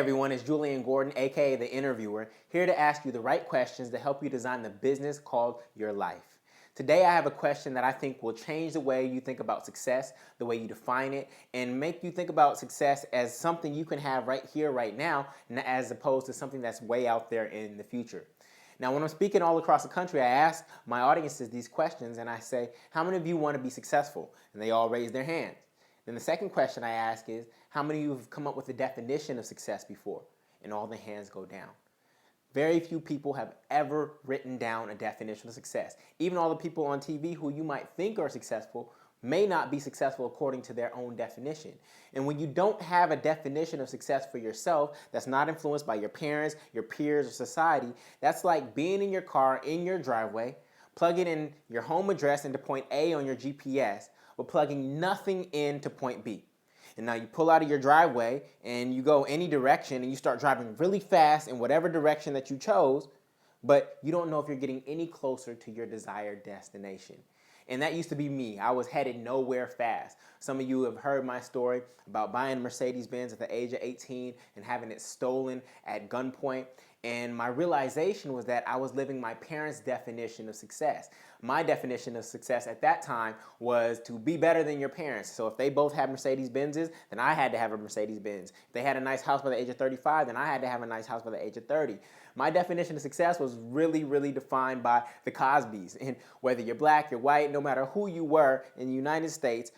everyone, it's Julian Gordon, aka The Interviewer, here to ask you the right questions to help you design the business called your life. Today I have a question that I think will change the way you think about success, the way you define it, and make you think about success as something you can have right here, right now, as opposed to something that's way out there in the future. Now, when I'm speaking all across the country, I ask my audiences these questions and I say, how many of you want to be successful? And they all raise their hands. Then the second question I ask is, how many of you have come up with a definition of success before? And all the hands go down. Very few people have ever written down a definition of success. Even all the people on TV who you might think are successful may not be successful according to their own definition. And when you don't have a definition of success for yourself that's not influenced by your parents, your peers, or society, that's like being in your car, in your driveway, plugging in your home address into point A on your GPS, but plugging nothing into point B. And now you pull out of your driveway and you go any direction and you start driving really fast in whatever direction that you chose, but you don't know if you're getting any closer to your desired destination. And that used to be me. I was headed nowhere fast. Some of you have heard my story about buying a Mercedes-Benz at the age of 18 and having it stolen at gunpoint. And my realization was that I was living my parents' definition of success. My definition of success at that time was to be better than your parents. So if they both had Mercedes-Benzes, then I had to have a Mercedes-Benz. If they had a nice house by the age of 35, then I had to have a nice house by the age of 30. My definition of success was really defined by the Cosbys. And whether you're black, you're white, no matter who you were in the United States,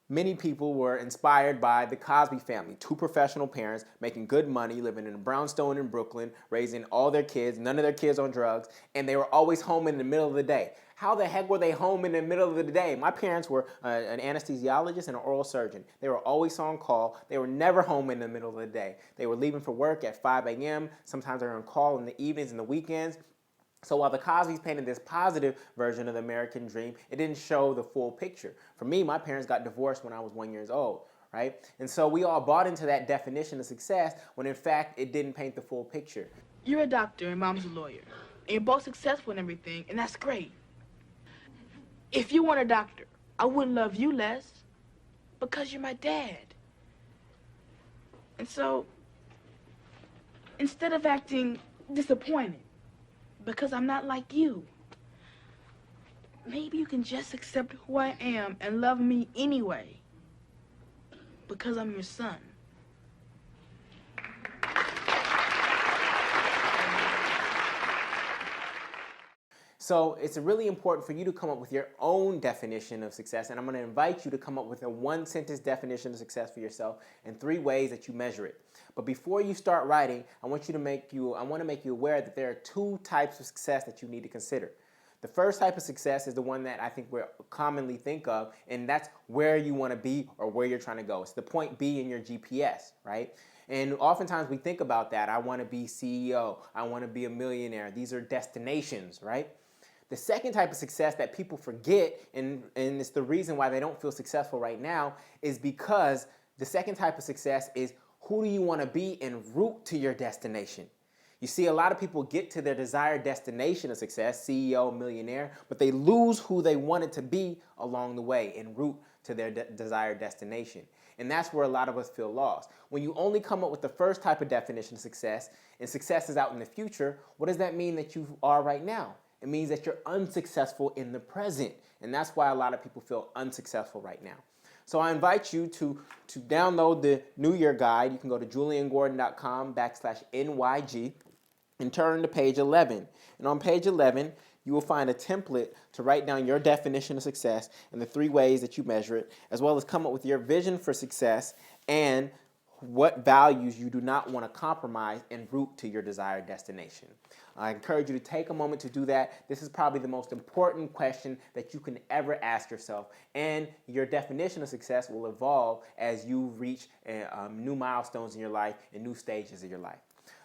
many people were inspired by the Cosby family, two professional parents making good money, living in a brownstone in Brooklyn, raising all their kids, none of their kids on drugs, and they were always home in the middle of the day. How the heck were they home in the middle of the day? My parents were an anesthesiologist and an oral surgeon. They were always on call. They were never home in the middle of the day. They were leaving for work at 5 a.m. Sometimes they were on call in the evenings and the weekends. So while the Cosbys painted this positive version of the American dream, it didn't show the full picture. For me, my parents got divorced when I was 1 year old, right? And so we all bought into that definition of success when in fact it didn't paint the full picture. You're a doctor and mom's a lawyer. And you're both successful in everything, and that's great. If you weren't a doctor, I wouldn't love you less because you're my dad. And so, instead of acting disappointed because I'm not like you, maybe you can just accept who I am and love me anyway because I'm your son. So it's really important for you to come up with your own definition of success, and I'm going to invite you to come up with a one-sentence definition of success for yourself and 3 ways that you measure it. But before you start writing, I want to make you aware that there are 2 types of success that you need to consider. The first type of success is the one that I think we commonly think of, and that's where you want to be or where you're trying to go. It's the point B in your GPS, right? And oftentimes we think about that. I want to be CEO. I want to be a millionaire. These are destinations, right? The second type of success that people forget, and it's the reason why they don't feel successful right now, is because the second type of success is who do you want to be en route to your destination. You see, a lot of people get to their desired destination of success, CEO, millionaire, but they lose who they wanted to be along the way en route to their desired destination. And that's where a lot of us feel lost. When you only come up with the first type of definition of success, and success is out in the future, what does that mean that you are right now? It means that you're unsuccessful in the present. And that's why a lot of people feel unsuccessful right now. So I invite you to download the New Year Guide. You can go to juliangordon.com/NYG and turn to page 11. And on page 11, you will find a template to write down your definition of success and the 3 ways that you measure it, as well as come up with your vision for success and what values you do not want to compromise en route to your desired destination. I encourage you to take a moment to do that. This is probably the most important question that you can ever ask yourself, and your definition of success will evolve as you reach new milestones in your life and new stages of your life.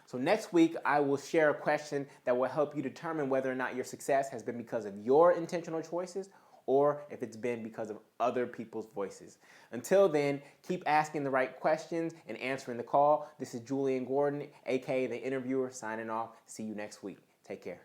So next week, I will share a question that will help you determine whether or not your success has been because of your intentional choices or if it's been because of other people's voices. Until then, keep asking the right questions and answering the call. This is Julian Gordon, aka The Interviewer, signing off. See you next week. Take care.